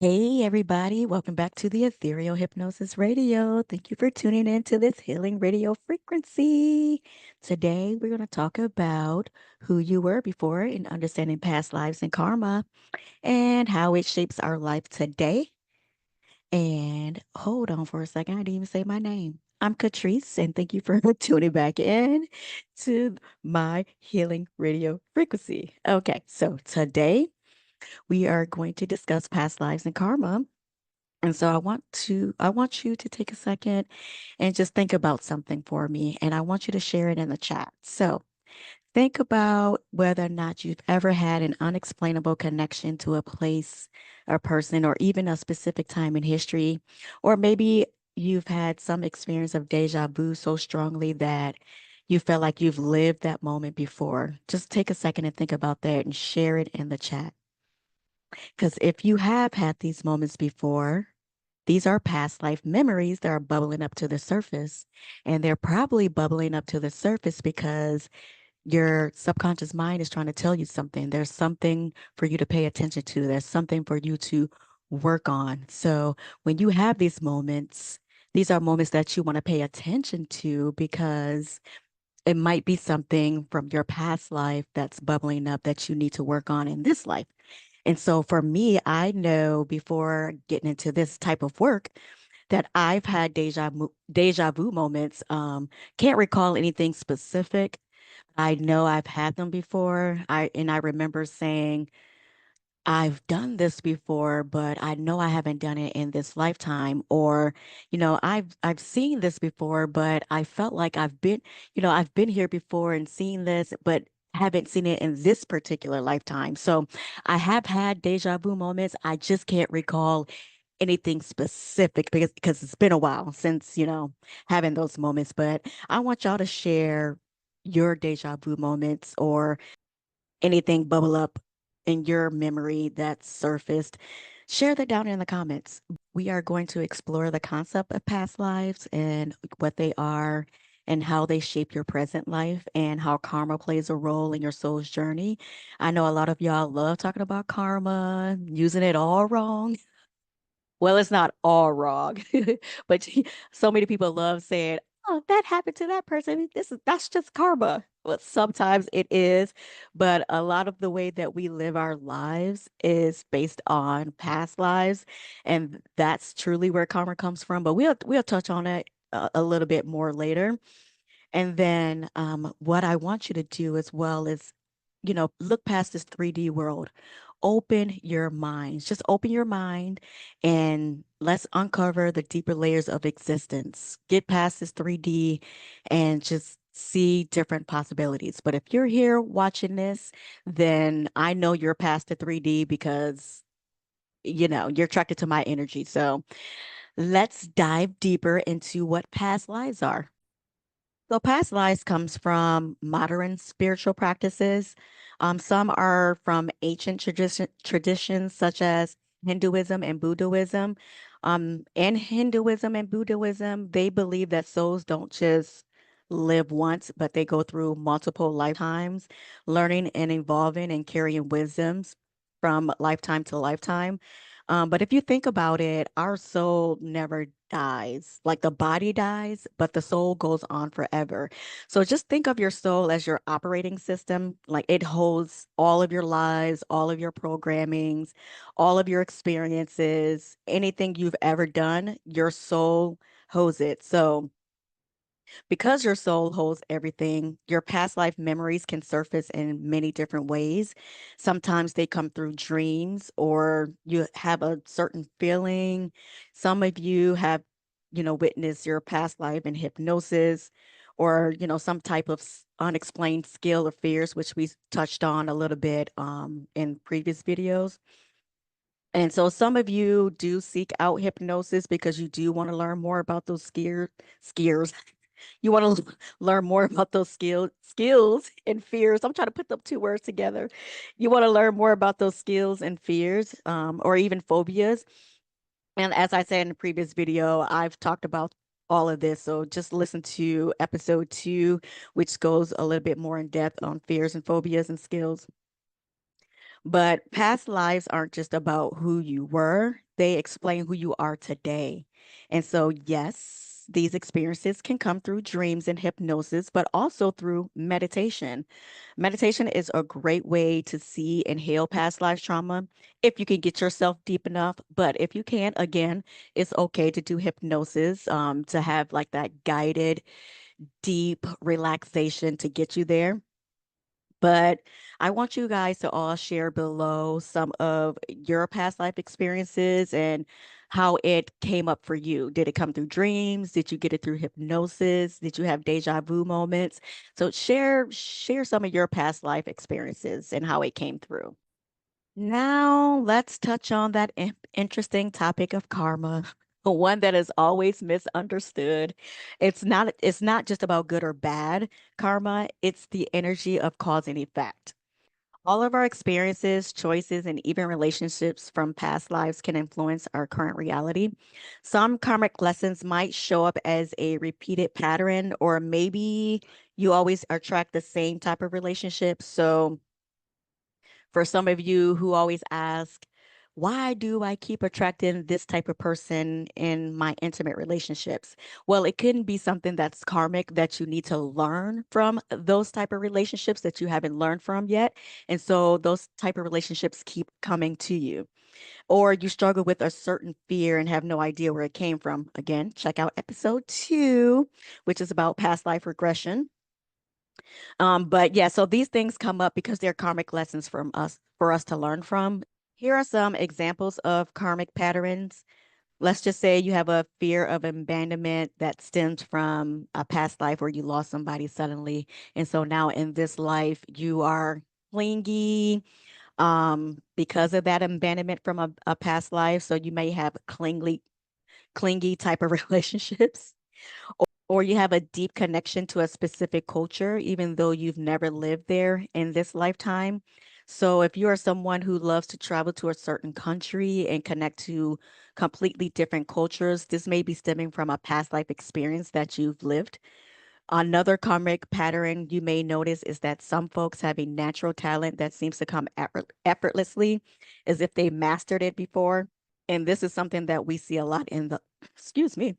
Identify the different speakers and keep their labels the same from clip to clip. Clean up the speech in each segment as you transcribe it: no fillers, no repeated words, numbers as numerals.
Speaker 1: Hey, everybody, welcome back to the Ethereal Hypnosis Radio. Thank you for tuning in to this healing radio frequency. Today, we're going to talk about who you were before and understanding past lives and karma and how it shapes our life today. And hold on for a second, I didn't even say my name. I'm Catrice, and thank you for tuning back in to my healing radio frequency. Okay, so today we are going to discuss past lives and karma. And so I want you to take a second and just think about something for me. And I want you to share it in the chat. So think about whether or not you've ever had an unexplainable connection to a place, a person, or even a specific time in history. Or maybe you've had some experience of deja vu so strongly that you felt like you've lived that moment before. Just take a second and think about that and share it in the chat. Because if you have had these moments before, these are past life memories that are bubbling up to the surface. And they're probably bubbling up to the surface because your subconscious mind is trying to tell you something. There's something for you to pay attention to, there's something for you to work on. So when you have these moments, these are moments that you want to pay attention to because it might be something from your past life that's bubbling up that you need to work on in this life. And so for me, I know before getting into this type of work that I've had deja vu moments. Can't recall anything specific. I know I've had them before. I remember saying, I've done this before, but I know I haven't done it in this lifetime. Or, I've seen this before, but I felt like I've been here before and seen this, but haven't seen it in this particular lifetime. So I have had deja vu moments. I just can't recall anything specific because it's been a while since, having those moments. But I want y'all to share your deja vu moments or anything bubble up in your memory that surfaced. Share that down in the comments. We are going to explore the concept of past lives and what they are and how they shape your present life and how karma plays a role in your soul's journey. I know a lot of y'all love talking about karma, using it all wrong. Well, it's not all wrong, but so many people love saying, "Oh, that happened to that person. That's just karma." Well, sometimes it is, but a lot of the way that we live our lives is based on past lives, and that's truly where karma comes from. But we'll touch on it a little bit more later. And then what I want you to do as well is, look past this 3D world. Open your minds. Just open your mind and let's uncover the deeper layers of existence. Get past this 3D and just see different possibilities. But if you're here watching this, then I know you're past the 3D because, you're attracted to my energy. So let's dive deeper into what past lives are. So past lives comes from modern spiritual practices. Some are from ancient traditions such as Hinduism and Buddhism. In Hinduism and Buddhism, they believe that souls don't just live once, but they go through multiple lifetimes, learning and evolving and carrying wisdoms from lifetime to lifetime. But if you think about it, our soul never dies. Like the body dies, but the soul goes on forever. So just think of your soul as your operating system. Like it holds all of your lives, all of your programmings, all of your experiences, anything you've ever done, your soul holds it. So because your soul holds everything, your past life memories can surface in many different ways. Sometimes they come through dreams or you have a certain feeling. Some of you have, witnessed your past life in hypnosis or, some type of unexplained skill or fears, which we touched on a little bit in previous videos. And so some of you do seek out hypnosis because you do want to learn more about those skiers. You want to learn more about those skills and fears. I'm trying to put the two words together. You want to learn more about those skills and fears, or even phobias. And as I said in the previous video, I've talked about all of this. So just listen to episode 2, which goes a little bit more in depth on fears and phobias and skills. But past lives aren't just about who you were, they explain who you are today. And so, yes, these experiences can come through dreams and hypnosis, but also through meditation. Meditation is a great way to see and heal past life trauma if you can get yourself deep enough. But if you can't, again, it's okay to do hypnosis to have like that guided, deep relaxation to get you there. But I want you guys to all share below some of your past life experiences and how it came up for you. Did it come through dreams? Did you get it through hypnosis? Did you have deja vu moments? So share some of your past life experiences and how it came through. Now, let's touch on that interesting topic of karma, one that is always misunderstood. It's not just about good or bad karma, it's the energy of cause and effect. All of our experiences, choices, and even relationships from past lives can influence our current reality. Some karmic lessons might show up as a repeated pattern, or maybe you always attract the same type of relationship. So, for some of you who always ask, why do I keep attracting this type of person in my intimate relationships? Well, it couldn't be something that's karmic that you need to learn from those type of relationships that you haven't learned from yet. And so those type of relationships keep coming to you. Or you struggle with a certain fear and have no idea where it came from. Again, check out episode 2, which is about past life regression. But yeah, so these things come up because they're karmic lessons from us for us to learn from. Here are some examples of karmic patterns. Let's just say you have a fear of abandonment that stems from a past life where you lost somebody suddenly. And so now in this life, you are clingy because of that abandonment from a past life. So you may have clingy type of relationships. Or you have a deep connection to a specific culture, even though you've never lived there in this lifetime. So, if you are someone who loves to travel to a certain country and connect to completely different cultures, this may be stemming from a past life experience that you've lived. Another karmic pattern you may notice is that some folks have a natural talent that seems to come effortlessly, as if they mastered it before. And this is something that we see a lot in the, excuse me,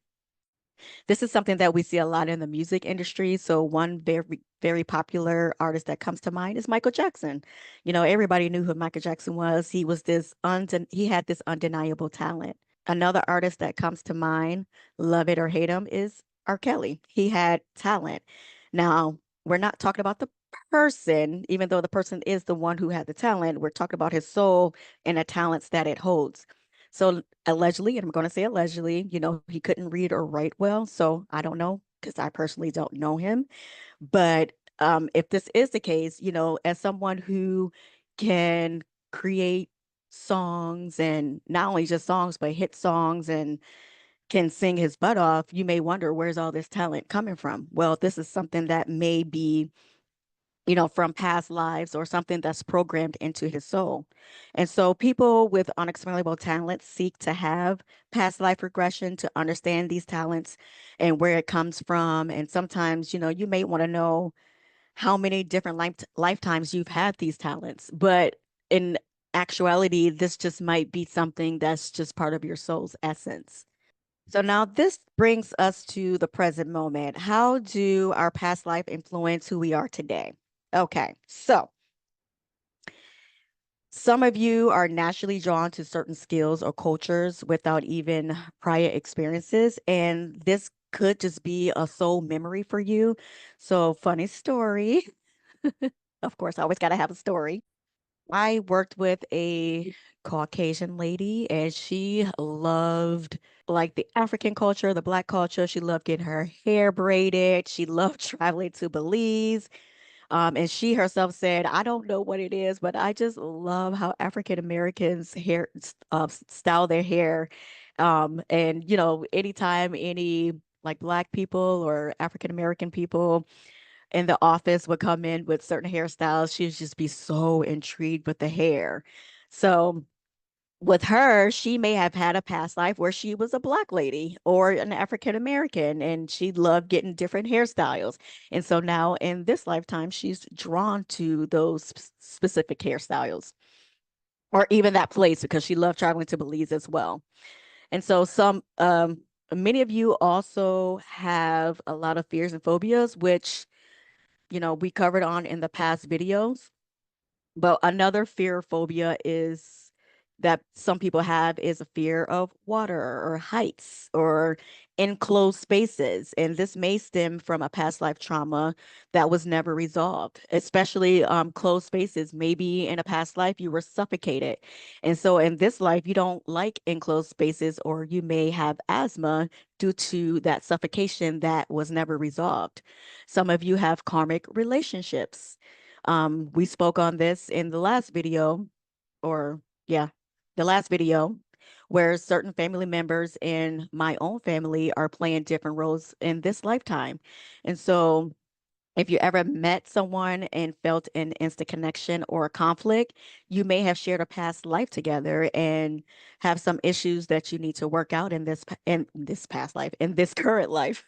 Speaker 1: this is something that we see a lot in the music industry. So one very popular artist that comes to mind is Michael Jackson. You know, everybody knew who Michael Jackson was. He had this undeniable talent. Another artist that comes to mind, love it or hate him, is R. Kelly. He had talent. Now, we're not talking about the person, even though the person is the one who had the talent. We're talking about his soul and the talents that it holds. So allegedly, and I'm going to say allegedly, he couldn't read or write well. So I don't know because I personally don't know him. But if this is the case, as someone who can create songs and not only just songs, but hit songs and can sing his butt off, you may wonder where's all this talent coming from? Well, this is something that may be from past lives or something that's programmed into his soul. And so people with unexplainable talents seek to have past life regression to understand these talents and where it comes from. And sometimes, you may want to know how many different lifetimes you've had these talents. But in actuality, this just might be something that's just part of your soul's essence. So now this brings us to the present moment. How do our past life influence who we are today? Okay, so some of you are naturally drawn to certain skills or cultures without even prior experiences, and this could just be a soul memory for you. So, funny story. Of course, I always got to have a story. I worked with a Caucasian lady, and she loved like the African culture, the Black culture. She loved getting her hair braided. She loved traveling to Belize. And she herself said, I don't know what it is, but I just love how African Americans style their hair. And anytime any like Black people or African American people in the office would come in with certain hairstyles, she'd just be so intrigued with the hair. So with her, she may have had a past life where she was a Black lady or an African American and she loved getting different hairstyles. And so now in this lifetime, she's drawn to those specific hairstyles. or even that place because she loved traveling to Belize as well. And so many of you also have a lot of fears and phobias, which, we covered on in the past videos. But another fear or phobia is that some people have is a fear of water or heights or enclosed spaces. And this may stem from a past life trauma that was never resolved, especially closed spaces. Maybe in a past life you were suffocated. And so in this life, you don't like enclosed spaces, or you may have asthma due to that suffocation that was never resolved. Some of you have karmic relationships. We spoke on this in the last video, or yeah, the last video, where certain family members in my own family are playing different roles in this lifetime. And so, if you ever met someone and felt an instant connection or a conflict, you may have shared a past life together and have some issues that you need to work out in this past life, in this current life.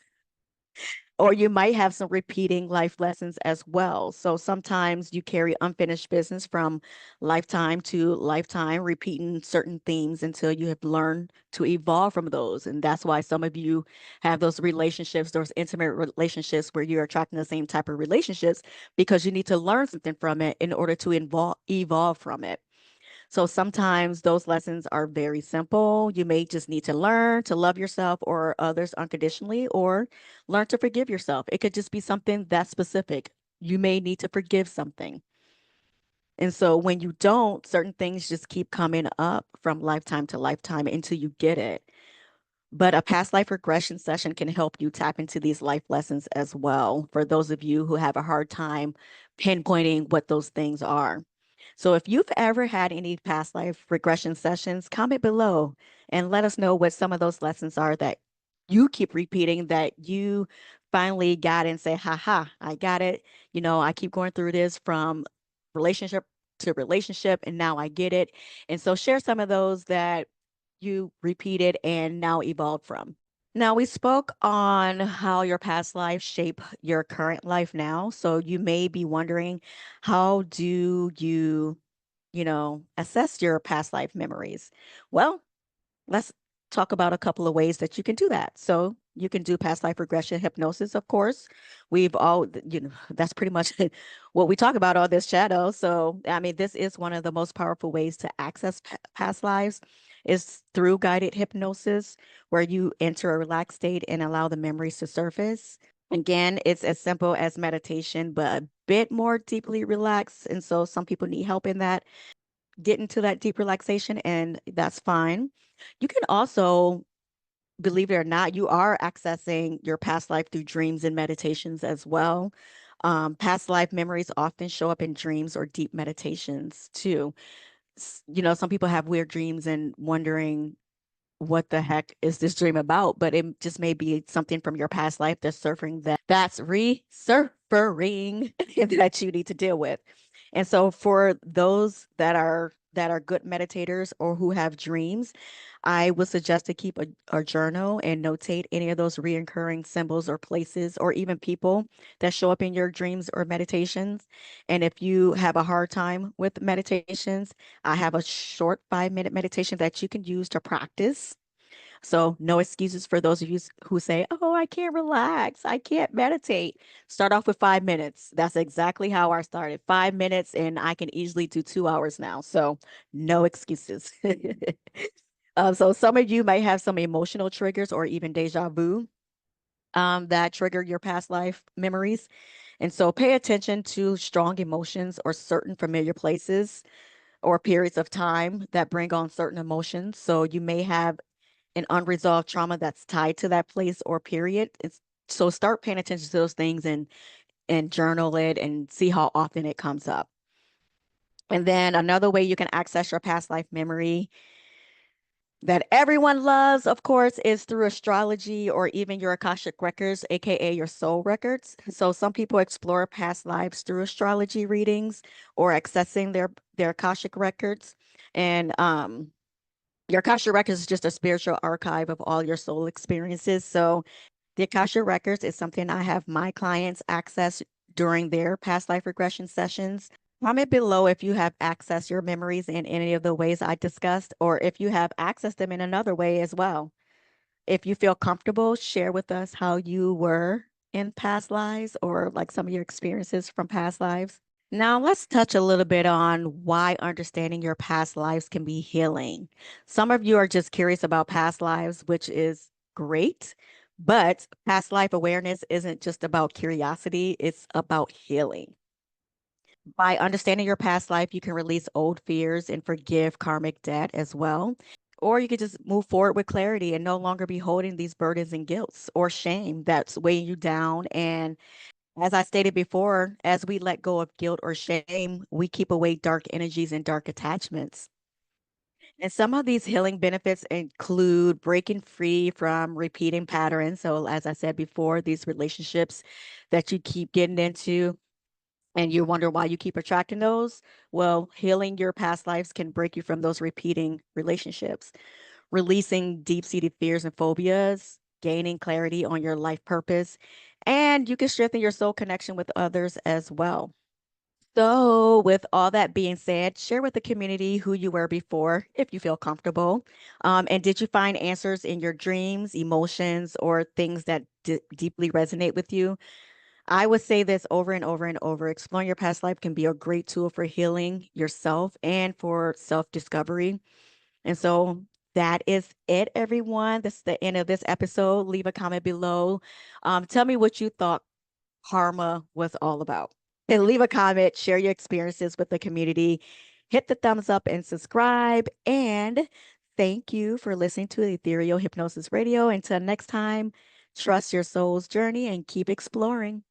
Speaker 1: Or you might have some repeating life lessons as well. So sometimes you carry unfinished business from lifetime to lifetime, repeating certain themes until you have learned to evolve from those. And that's why some of you have those relationships, those intimate relationships where you're attracting the same type of relationships, because you need to learn something from it in order to evolve from it. So sometimes those lessons are very simple. You may just need to learn to love yourself or others unconditionally, or learn to forgive yourself. It could just be something that specific. You may need to forgive something. And so when you don't, certain things just keep coming up from lifetime to lifetime until you get it. But a past life regression session can help you tap into these life lessons as well, for those of you who have a hard time pinpointing what those things are. So if you've ever had any past life regression sessions, comment below and let us know what some of those lessons are that you keep repeating, that you finally got and say, haha, I got it. I keep going through this from relationship to relationship, and now I get it. And so share some of those that you repeated and now evolved from. Now, we spoke on how your past life shape your current life now. So you may be wondering, how do you assess your past life memories? Well, let's talk about a couple of ways that you can do that. So you can do past life regression hypnosis, of course. That's pretty much what we talk about on this channel. So, I mean, this is one of the most powerful ways to access past lives, is through guided hypnosis, where you enter a relaxed state and allow the memories to surface. Again, it's as simple as meditation, but a bit more deeply relaxed. And so some people need help in that, get into that deep relaxation, and that's fine. You can also, believe it or not, you are accessing your past life through dreams and meditations as well. Past life memories often show up in dreams or deep meditations too. Some people have weird dreams and wondering, what the heck is this dream about? But it just may be something from your past life that's resurfacing that you need to deal with. And so for those that are good meditators or who have dreams, I would suggest to keep a journal and notate any of those reoccurring symbols or places or even people that show up in your dreams or meditations. And if you have a hard time with meditations, I have a short 5-minute meditation that you can use to practice. So, no excuses for those of you who say, "Oh, I can't relax. I can't meditate." Start off with 5 minutes. That's exactly how I started. 5 minutes, and I can easily do 2 hours now. So, no excuses. So, some of you might have some emotional triggers or even deja vu that trigger your past life memories. And so, pay attention to strong emotions or certain familiar places or periods of time that bring on certain emotions. So, you may have an unresolved trauma that's tied to that place or period. So start paying attention to those things and journal it and see how often it comes up. And then another way you can access your past life memory that everyone loves, of course, is through astrology or even your Akashic records, aka your soul records. So some people explore past lives through astrology readings or accessing their Akashic records. And your Akasha Records is just a spiritual archive of all your soul experiences. So the Akasha Records is something I have my clients access during their past life regression sessions. Comment below if you have accessed your memories in any of the ways I discussed, or if you have accessed them in another way as well. If you feel comfortable, share with us how you were in past lives or like some of your experiences from past lives. Now, let's touch a little bit on why understanding your past lives can be healing. Some of you are just curious about past lives, which is great, but past life awareness isn't just about curiosity, it's about healing. By understanding your past life, you can release old fears and forgive karmic debt as well. Or you could just move forward with clarity and no longer be holding these burdens and guilts or shame that's weighing you down. And as I stated before, as we let go of guilt or shame, we keep away dark energies and dark attachments. And some of these healing benefits include breaking free from repeating patterns. So, as I said before, these relationships that you keep getting into and you wonder why you keep attracting those. Well, healing your past lives can break you from those repeating relationships, releasing deep seated fears and phobias, gaining clarity on your life purpose, and you can strengthen your soul connection with others as well. So, with all that being said, share with the community who you were before if you feel comfortable. And did you find answers in your dreams, emotions, or things that deeply resonate with you? I would say this over and over and over. Exploring your past life can be a great tool for healing yourself and for self-discovery. And so that is it, everyone. This is the end of this episode. Leave a comment below. Tell me what you thought karma was all about. And leave a comment, share your experiences with the community, hit the thumbs up and subscribe. And thank you for listening to Ethereal Hypnosis Radio. Until next time, trust your soul's journey and keep exploring.